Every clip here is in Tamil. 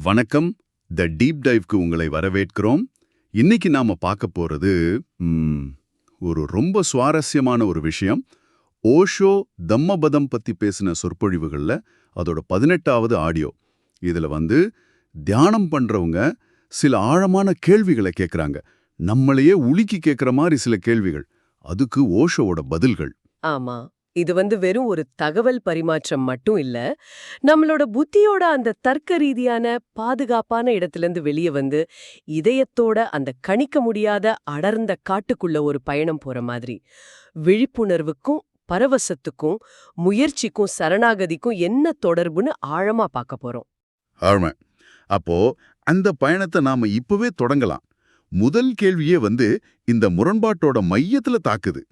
வணக்கம். த டீப் டைவ்க்கு உங்களை வரவேற்கிறோம். இன்னைக்கு நாம பார்க்க போறது ஒரு ரொம்ப சுவாரஸ்யமான ஒரு விஷயம். ஓஷோ தம்மபதம் பத்தி பேசின சொற்பொழிவுகள்ல அதோட 18வது ஆடியோ. இதுல தியானம் பண்றவங்க சில ஆழமான கேள்விகளை கேட்கறாங்க. நம்மளையே உலுக்கி கேட்கிற மாதிரி சில கேள்விகள். அதுக்கு ஓஷோவோட பதில்கள். ஆமா. இது வெறும் ஒரு தகவல் பரிமாற்றம் மட்டும் இல்ல. நம்மளோட புத்தியோட அந்த தர்க்க ரீதியான பாதுகாப்பான இடத்திலிருந்து வெளிய இதயத்தோட அந்த கணிக்க முடியாத அடர்ந்த காட்டுக்குள்ள ஒரு பயணம் போற மாதிரி. விழிப்புணர்வுக்கும் பரவசத்துக்கும் முயற்சிக்கும் சரணாகதிக்கும் என்ன தொடர்புன்னு ஆழமா பார்க்க போறோம். ஆமா. அப்போ அந்த பயணத்தை நாம இப்பவே தொடங்கலாம். முதல் கேள்வியே இந்த முரண்பாட்டோட மையத்துல தாக்குது.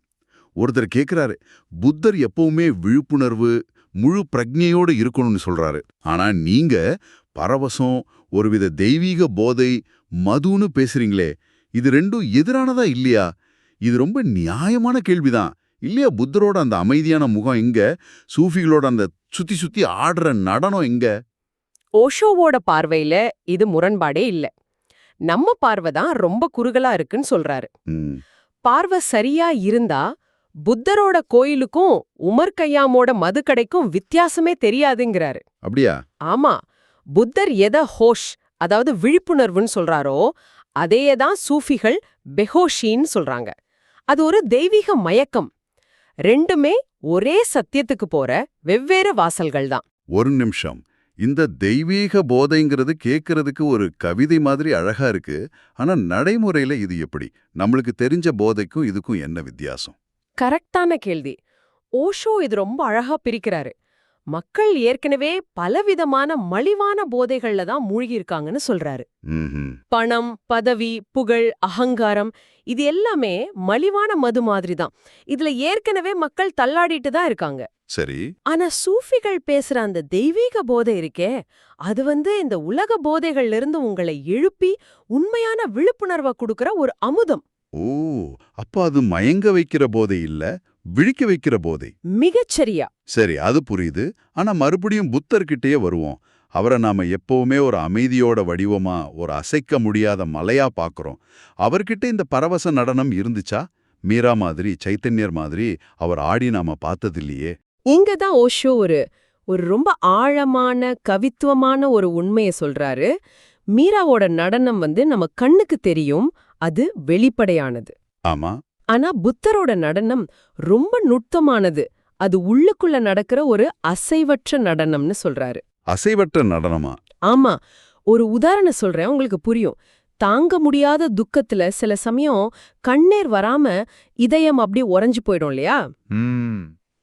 ஒருத்தர் கேட்கிறாரு, புத்தர் எப்பவுமே விழிப்புணர்வு முழு பிரஜையோடு இருக்கணும்னு சொல்றாரு. ஆனா நீங்க பரவசம், ஒருவித தெய்வீக போதை, மதுன்னு பேசுறீங்களே, இது ரெண்டும் எதிரானதா இல்லையா? இது ரொம்ப நியாயமான கேள்விதான் இல்லையா? புத்தரோட அந்த அமைதியான முகம் எங்க? சூஃபிகளோட அந்த சுத்தி சுத்தி ஆடுற நடனம் எங்க? ஓஷோவோட பார்வையில இது முரண்பாடே இல்ல. நம்ம பார்வை தான் ரொம்ப குறுகலா இருக்குன்னு சொல்றாரு. பார்வை சரியா இருந்தா புத்தரோட கோயிலுக்கும் உமர் கய்யாமோட மதுக்கடைக்கும் வித்தியாசமே தெரியாதுங்கிறாரு. அப்படியா? ஆமா. புத்தர் ஹோஷ், அதாவது விழிப்புணர்வுன்னு சொல்றாரோ அதேதான் சூஃபிகள் பெஹோஷின்னு சொல்றாங்க. அது ஒரு தெய்வீக மயக்கம். ரெண்டுமே ஒரே சத்தியத்துக்கு போற வெவ்வேறு வாசல்கள் தான். ஒரு நிமிஷம். இந்த தெய்வீக போதைங்கிறது கேட்கறதுக்கு ஒரு கவிதை மாதிரி அழகா இருக்கு. ஆனா நடைமுறையில இது எப்படி? நம்மளுக்கு தெரிஞ்ச போதைக்கும் இதுக்கும் என்ன வித்தியாசம்? கரெக்டான கேள்வி. ஓஷோ இது ரொம்ப அழகா பிரிக்கிறாரு. மக்கள் ஏற்கனவே பலவிதமான மலிவான போதைகள்ல தான் மூழ்கி இருக்காங்கன்னு சொல்றாரு. பணம், பதவி, புகழ், அகங்காரம் இது எல்லாமே மலிவான மது மாதிரி தான். இதுல ஏற்கனவே மக்கள் தள்ளாடிட்டு தான் இருக்காங்க. சரி. ஆனா சூஃபிகள் பேசுற அந்த தெய்வீக போதை இருக்கே, அது இந்த உலக போதைகள்ல இருந்து உங்களை எழுப்பி உண்மையான விழிப்புணர்வை கொடுக்கற ஒரு அமுதம். ஓ, அப்ப அது மயங்க வைக்கிற போதை இல்ல, விழிக்க வைக்கிற போதை. மிகச்சரியா. சரி, அது புரியுது. ஆனா மறுபடியும் புத்தர்கிட்டயே வருவோம். அவரை நாம எப்பவுமே ஒரு அமைதியோட வடிவமா, ஒரு அசைக்க முடியாத மலையா பாக்குறோம். அவர்கிட்ட இந்த பரவச நடனம் இருந்துச்சா? மீரா மாதிரி, சைத்தன்யர் மாதிரி அவர் ஆடி நாம பார்த்ததில்லையே. இங்கதான் ஓஷோ ஒரு ரொம்ப ஆழமான கவித்துவமான ஒரு உண்மையை சொல்றாரு. மீராவோட நடனம் நம்ம கண்ணுக்கு தெரியும், அது வெளிப்படையானது. ஆமா. ஆனா புத்தரோட நடனம் ரொம்ப நுட்பமானது. அது உள்ளுக்குள்ள நடக்கிற ஒரு அசைவற்ற நடனம்னு சொல்றாரு. அசைவற்ற நடனமா? ஆமா. ஒரு உதாரணம் சொல்றேன், உங்களுக்கு புரியும். தாங்க முடியாத துக்கத்துல சில சமயம் கண்ணீர் வராம இதயம் அப்படி உறைஞ்சு போயிடும் இல்லையா?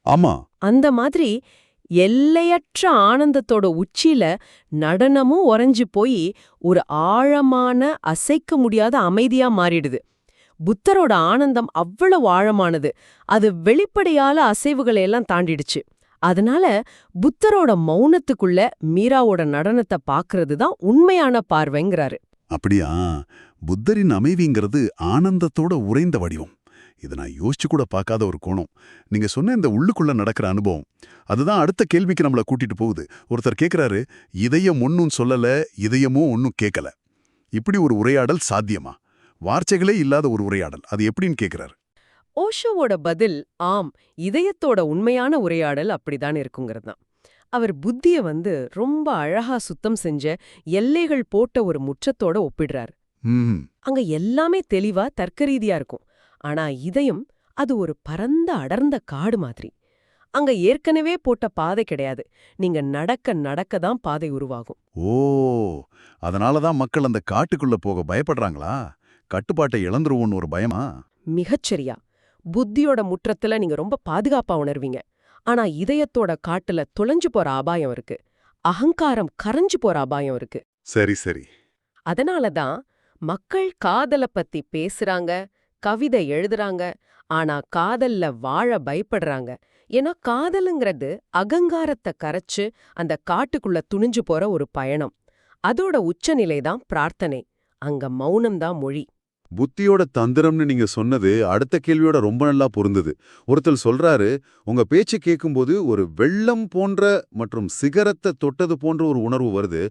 ஆமா. அந்த மாதிரி எல்லையற்ற ஆனந்தத்தோட உச்சியில நடனமும் உறைஞ்சு போய் ஒரு ஆழமான அசைக்க முடியாத அமைதியா மாறிடுது. புத்தரோட ஆனந்தம் அவ்வளவு ஆழமானது, அது வெளிப்படையால அசைவுகளை எல்லாம் தாண்டிடுச்சு. அதனால புத்தரோட மௌனத்துக்குள்ள மீராவோட நடனத்தை பாக்குறது தான் உண்மையான பார்வைங்கிறாரு. அப்படியா? புத்தரின் அமைதிங்கிறது ஆனந்தத்தோட உறைந்த வடிவம். இது நான் யோசிச்சு கூட பார்க்காத ஒரு கோணம். நீங்க சொன்ன இந்த உள்ளுக்குள்ள நடக்கிற அனுபவம், அதுதான் அடுத்த கேள்விக்கு நம்மள கூட்டிட்டு போகுது. ஒருத்தர் கேட்கிறாரு, இதயம் ஒன்னும் சொல்லல, இதயமும் ஒன்னும் கேட்கல. இப்படி ஒரு உரையாடல் சாத்தியமா? வார்த்தைகளே இல்லாத ஒரு உரையாடல், அது எப்படின்னு கேட்கிறாரு. ஓஷோவோட பதில் ஆம், இதயத்தோட உண்மையான உரையாடல் அப்படிதான் இருக்குங்கிறது தான். அவர் புத்திய ரொம்ப அழகா சுத்தம் செஞ்ச எல்லைகள் போட்ட ஒரு முற்றத்தோட ஒப்பிடுறார். அங்க எல்லாமே தெளிவா தர்க்கரீதியா இருக்கும். ஆனா இதயம் அது ஒரு பரந்த அடர்ந்த காடு மாதிரி. அங்க ஏற்கனவே போட்ட பாதை கிடையாது. நீங்க நடக்க நடக்க தான் பாதை உருவாகும். ஓ, அதனாலதான் மக்கள் அந்த காட்டுக்குள்ள போக பயப்படுறாங்களா? கட்டுப்பாட்டை இழந்துருவோன்னு ஒரு பயமா? மிகச்சரியா. புத்தியோட முற்றத்துல நீங்க ரொம்ப பாதுகாப்பா உணர்வீங்க. ஆனா இதயத்தோட காட்டுல தொலைஞ்சு போற அபாயம் இருக்கு. அகங்காரம் கரைஞ்சு போற அபாயம் இருக்கு. சரி சரி. அதனாலதான் மக்கள் காதல பத்தி பேசுறாங்க, கவிதை எழுதுறாங்க, ஆனா காதல்ல வாழ பயப்படுறாங்க. ஏன்னா காதலுங்கிறது அகங்காரத்தை கரைச்சு அந்த காட்டுக்குள்ள துணிஞ்சு போற ஒரு பயணம். அதோட உச்சநிலைதான் பிரார்த்தனை. அங்க மௌனம்தான் மொழி. புத்தியோட தந்திரம்னு நீங்க சொன்னது அடுத்த கேள்வியோட ரொம்ப நல்லா பொருந்தது. ஒருத்தர் சொல்றாரு, உங்க பேச்சு கேட்கும்போது ஒரு வெள்ளம் போன்ற மற்றும் சிகரத்தை தொட்டது போன்ற ஒரு உணர்வு வருது.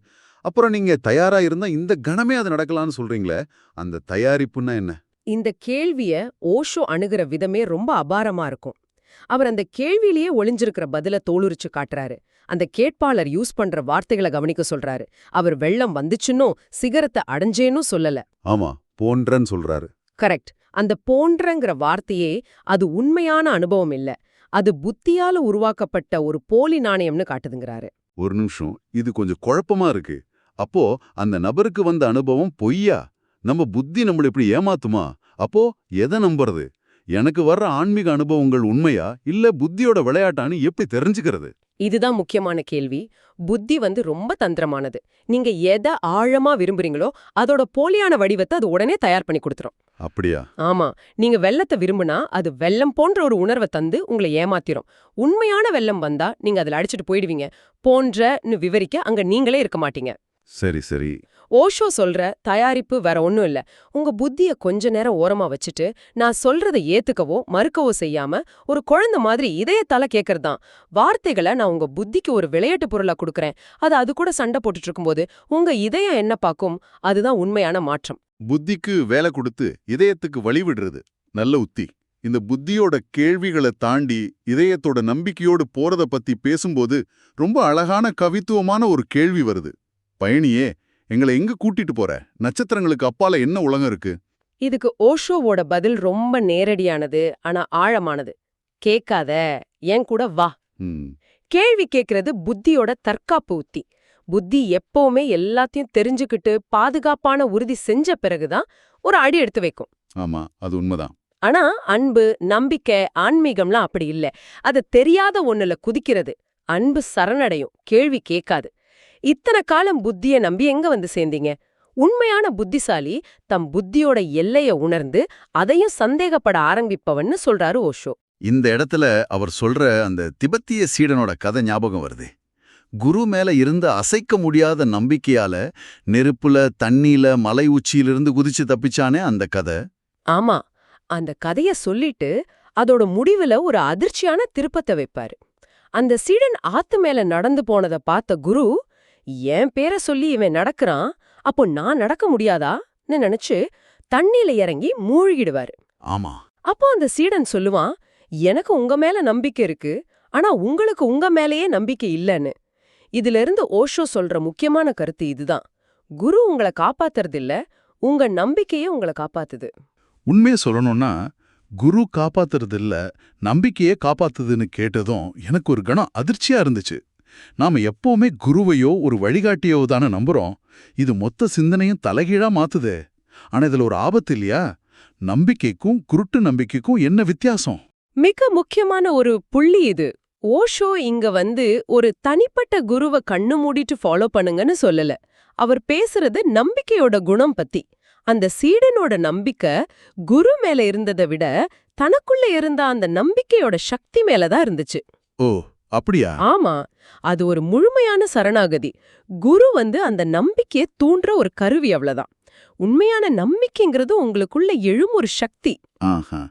அப்புறம் நீங்க தயாரா இருந்தா இந்த கணமே அது நடக்கலாம்னு சொல்றீங்களே, அந்த தயாரிப்புன்னா என்ன? இந்த கேள்விய ஓஷோ அணுகுற விதமே ரொம்ப அபாரமா இருக்கும். அவர் அந்த கேள்வியிலேயே ஒளிஞ்சிருக்கிற பதில தோலுரிச்சு காட்டுறாரு. அந்த கேட்பாளர் யூஸ் பண்ற வார்த்தைகளை கவனிக்க சொல்றாரு. அவர் வெள்ளம் வந்துச்சுன்னும் சிகரத்தை அடைஞ்சேன்னும் சொல்லல. ஆமா, போன்றன்னு சொல்றாரு. கரெக்ட். அந்த போன்றங்கிற வார்த்தையே அது உண்மையான அனுபவம் இல்ல. அது புத்தியால உருவாக்கப்பட்ட ஒரு போலி நாணயம்னு காட்டுதுங்கிறாரு. ஒரு நிமிஷம், இது கொஞ்சம் குழப்பமா இருக்கு. அப்போ அந்த நபருக்கு வந்த அனுபவம் பொய்யா? நம்ம புத்தி நம்மள இப்படி ஏமாத்துமா? அப்போ எதை நம்புறது? எனக்கு வர்ற ஆன்மீக அனுபவங்கள் உண்மையா இல்ல புத்தியோட விளையாட்டான்னு எப்படி தெரிஞ்சுக்கிறது? இதுதான் முக்கியமான கேள்வி. புத்தி ரொம்ப தந்திரமானது. நீங்க எதை ஆழமா விரும்புறீங்களோ அதோட போலியான வடிவத்தை அது உடனே தயார் பண்ணி கொடுத்துரும். அப்படியா? ஆமா. நீங்க வெள்ளத்தை விரும்புனா அது வெள்ளம் போன்ற ஒரு உணர்வை தந்து உங்களை ஏமாத்திரும். உண்மையான வெள்ளம் வந்தா நீங்க அதுல அடிச்சிட்டு போயிடுவீங்க. போன்றன்னு விவரிக்க அங்க நீங்களே இருக்க மாட்டீங்க. சரி சரி. ஓஷோ சொல்ற தயாரிப்பு வேற ஒண்ணும் இல்ல. உங்க புத்திய கொஞ்ச நேரம் ஓரமா வச்சுட்டு நான் சொல்றதை ஏத்துக்கவோ மறுக்கவோ செய்யாம ஒரு குழந்தை மாதிரி இதயத்தால கேட்கறதுதான். வார்த்தைகளை நான் உங்க புத்திக்கு ஒரு விளையாட்டு பொருளா கொடுக்கறேன். அது கூட சண்டை போட்டுட்டு இருக்கும்போது உங்க இதயம் என்ன பாக்கும்? அதுதான் உண்மையான மாற்றம். புத்திக்கு வேலை கொடுத்து இதயத்துக்கு வழி விடுறது நல்ல உத்தி. இந்த புத்தியோட கேள்விகளை தாண்டி இதயத்தோட நம்பிக்கையோடு போறத பத்தி பேசும்போது ரொம்ப அழகான கவித்துவமான ஒரு கேள்வி வருது. பயணியே, எங்களை எங்க கூட்டிட்டு போற? நட்சத்திரங்களுக்கு அப்பால என்ன உலகம் இருக்கு? இதுக்கு ஓஷோவோட பதில் ரொம்ப நேரடியானது, ஆனா ஆழமானது. கேட்காத, என் கூட வா. ம், கேள்வி கேட்கறது புத்தியோட தற்காப்பு உத்தி. புத்தி எப்பவுமே எல்லாத்தையும் தெரிஞ்சுக்கிட்டு பாதுகாப்பான உறுதி செஞ்ச பிறகுதான் ஒரு அடி எடுத்து வைக்கும். ஆமா, அது உண்மைதான். ஆனா அன்பு, நம்பிக்கை, ஆன்மீகம்லாம் அப்படி இல்ல. அது தெரியாத ஒண்ணுல குதிக்கிறது. அன்பு சரணடையும், கேள்வி கேட்காது. இத்தனை காலம் புத்திய நம்பி எங்க வந்து சேர்ந்தீங்க? உண்மையான புத்திசாலி தம் புத்தியோட எல்லைய உணர்ந்து அதையும் சந்தேகப்பட ஆரம்பிப்பவன்னு சொல்றாரு ஓஷோ. இந்த இடத்துல அவர் சொல்ற அந்த திபெத்திய சீடனோட கதை ஞாபகம் வருது. குரு மேல இருந்த அசைக்க முடியாத நம்பிக்கையால நெருப்புல, தண்ணியில, மலை உச்சியிலிருந்து குதிச்சு தப்பிச்சானே அந்த கதை. ஆமா, அந்த கதைய சொல்லிட்டு அதோட முடிவுல ஒரு அதிர்ச்சியான திருப்பத்தை வைப்பாரு. அந்த சீடன் ஆத்து மேல நடந்து போனத பார்த்த குரு, என் பேரை சொல்லி இவன் நடக்கிறான், அப்போ நான் நடக்க முடியாதான்னு நினைச்சு தண்ணியில இறங்கி மூழ்கிடுவாரு. ஆமா. அப்போ அந்த சீடன் சொல்லுவான், எனக்கு உங்க மேல நம்பிக்கை இருக்கு, ஆனா உங்களுக்கு உங்க மேலேயே நம்பிக்கை இல்லன்னு. இதுல இருந்து ஓஷோ சொல்ற முக்கியமான கருத்து இதுதான். குரு உங்களை காப்பாத்துறது இல்ல, உங்க நம்பிக்கையே உங்களை காப்பாத்துது. உண்மையை சொல்லணும்னா, குரு காப்பாத்துறது இல்ல, நம்பிக்கையே காப்பாத்துதுன்னு கேட்டதும் எனக்கு ஒரு கணம் அதிர்ச்சியா இருந்துச்சு. நாம எப்பவுமே குருவையோ ஒரு வழிகாட்டியோ தானே நம்புறோம். இது மொத்த சிந்தனையும் தலைகீழா மாத்துதே. ஆனா இதுல ஒரு ஆபத்து இல்லையா? நம்பிக்கைக்கும் குருட்டு நம்பிக்கைக்கும் என்ன வித்தியாசம்? மிக முக்கியமான ஒரு புள்ளி இது. ஓஷோ இங்க ஒரு தனிப்பட்ட குருவை கண்ணு மூடிட்டு ஃபாலோ பண்ணுங்கன்னு சொல்லல. அவர் பேசுறது நம்பிக்கையோட குணம் பத்தி. அந்த சீடனோட நம்பிக்கை குரு மேல இருந்ததை விட தனக்குள்ள இருந்த அந்த நம்பிக்கையோட சக்தி மேலதான் இருந்துச்சு. ஓ, அப்படியா? ஆமா, அது ஒரு முழுமையான சரணாகதி. குரு அந்த நம்பிக்கையை தூண்டுற ஒரு கருவி, அவ்வளவுதான். உண்மையான நம்பிக்கைங்கிறது உங்களுக்குள்ள எழும் ஒரு சக்தி. ஆஹா.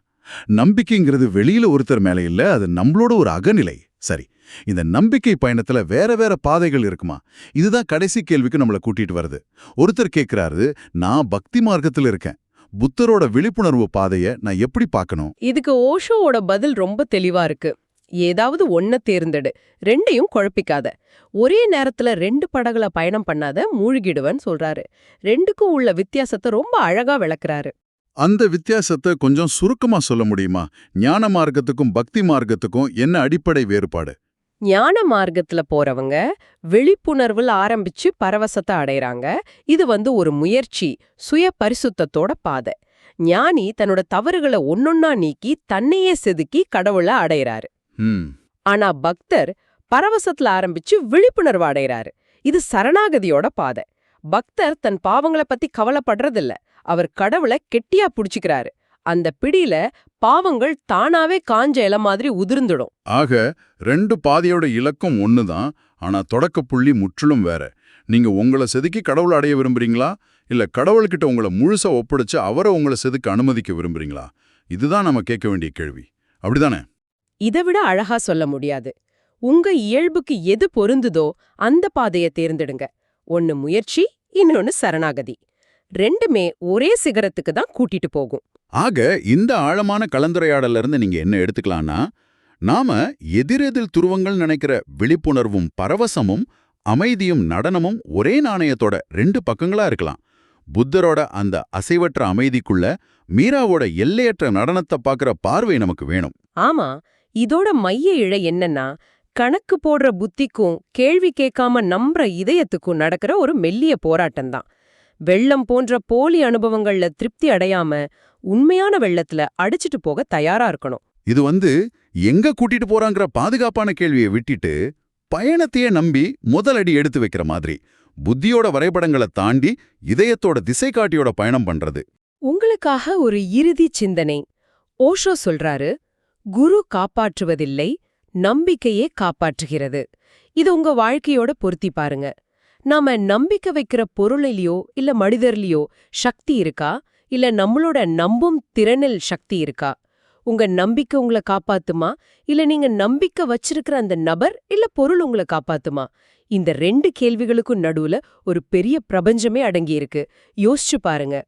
நம்பிக்கைங்கிறது வெளியில ஒருத்தர் மேல இல்ல, அது நம்மளோட ஒரு அகநிலை. சரி, இந்த நம்பிக்கை பயணத்துல வேற வேற பாதைகள் இருக்குமா? இதுதான் கடைசி கேள்விக்கு நம்மள கூட்டிட்டு வருது. ஒருத்தர் கேக்குறாரு, நான் பக்தி மார்க்கத்துல இருக்கேன், புத்தரோட விழிப்புணர்வு பாதைய நான் எப்படி பார்க்கணும்? இதுக்கு ஓஷோவோட பதில் ரொம்ப தெளிவா இருக்கு. ஏதாவது ஒன்ன தேர்ந்தெடு, ரெண்டையும் குழப்பிக்காத. ஒரே நேரத்துல 2 படகுல பயணம் பண்ணாத, மூழ்கிடுவன்னு சொல்றாரு. ரெண்டுக்கும் உள்ள வித்தியாசத்தை ரொம்ப அழகா விளக்குறாரு. அந்த வித்தியாசத்தை கொஞ்சம் சுருக்கமா சொல்ல முடியுமா? ஞான மார்க்கத்துக்கும் பக்தி மார்க்கத்துக்கும் என்ன அடிப்படை வேறுபாடு? ஞான மார்க்கத்துல போறவங்க விழிப்புணர்வுல ஆரம்பிச்சு பரவசத்தை அடையறாங்க. இது ஒரு முயற்சி, சுய பரிசுத்தத்தோட பாதை. ஞானி தன்னோட தவறுகளை ஒன்னொன்னா நீக்கி தன்னையே செதுக்கி கடவுளை அடையறாரு. ஆனா பக்தர் பரவசத்துல ஆரம்பிச்சு விழிப்புணர்வு அடையறாரு. இது சரணாகதியோட பாதை. பக்தர் தன் பாவங்களை பத்தி கவலைப்படுறதில்ல, அவர் கடவுளை கெட்டியா புடிச்சுக்கிறாரு. அந்த பிடியில பாவங்கள் தானாவே காஞ்ச இலை மாதிரி உதிர்ந்துடும். ஆக 2 பாதையோட இலக்கம் ஒண்ணுதான், ஆனா தொடக்க புள்ளி முற்றிலும் வேற. நீங்க உங்களை செதுக்கி கடவுளை அடைய விரும்புறீங்களா, இல்ல கடவுள்கிட்ட உங்களை முழுசா ஒப்படைச்சு அவரை உங்களை செதுக்க அனுமதிக்க விரும்புறீங்களா? இதுதான் நம்ம கேட்க வேண்டிய கேள்வி. அப்படிதானே? இதை விட அழகா சொல்ல முடியாது. உங்க இயல்புக்கு எது பொருந்துதோ அந்த பாதையை தேர்ந்தெடுங்க. ஒன்னு முயற்சி, இன்னொன்னு சரணாகதி. ரெண்டுமே ஒரே சிகரத்துக்கு தான் கூட்டிட்டு போகும். ஆக இந்த ஆழமான கலந்துரையாடல்ல இருந்து நீங்க என்ன எடுத்துக்கலாம்னா, நாம எதிரெதிர் துருவங்கள் நினைக்கிற விழிப்புணர்வும் பரவசமும் அமைதியும் நடனமும் ஒரே நாணயத்தோட ரெண்டு பக்கங்களா இருக்கலாம். புத்தரோட அந்த அசைவற்ற அமைதிக்குள்ள மீராவோட எல்லையற்ற நடனத்தை பார்க்கிற பார்வை நமக்கு வேணும். ஆமா, இதோட மைய இழை என்னன்னா, கணக்கு போடுற புத்திக்கும் கேள்வி கேட்காம நம்புற இதயத்துக்கும் நடக்கிற ஒரு மெல்லிய போராட்டம்தான். வெள்ளம் போன்ற போலி அனுபவங்கள்ல திருப்தி அடையாம உண்மையான வெள்ளத்துல அடிச்சிட்டு போக தயாரா இருக்கணும். இது எங்க கூட்டிட்டு போறாங்கிற பாதுகாப்பான கேள்வியை விட்டுட்டு பயணத்தையே நம்பி முதலடி எடுத்து வைக்கிற மாதிரி புத்தியோட வரைபடங்களை தாண்டி இதயத்தோட திசை காட்டியோட பயணம் பண்றது. உங்களுக்காக ஒரு இறுதி சிந்தனை. ஓஷோ சொல்றாரு, குரு காப்பாற்றுவதில்லை, நம்பிக்கையே காப்பாற்றுகிறது. இது உங்க வாழ்க்கையோட பொருத்தி பாருங்க. நாம நம்பிக்கை வைக்கிற பொருளிலையோ இல்ல மனிதர்லயோ சக்தி இருக்கா, இல்ல நம்மளோட நம்பும் திறனில் சக்தி இருக்கா? உங்க நம்பிக்கை உங்களை காப்பாத்துமா, இல்ல நீங்க நம்பிக்கை வச்சிருக்கிற அந்த நபர் இல்ல பொருள் உங்களை காப்பாத்துமா? இந்த ரெண்டு கேள்விகளுக்கும் நடுவுல ஒரு பெரிய பிரபஞ்சமே அடங்கியிருக்கு. யோசிச்சு பாருங்க.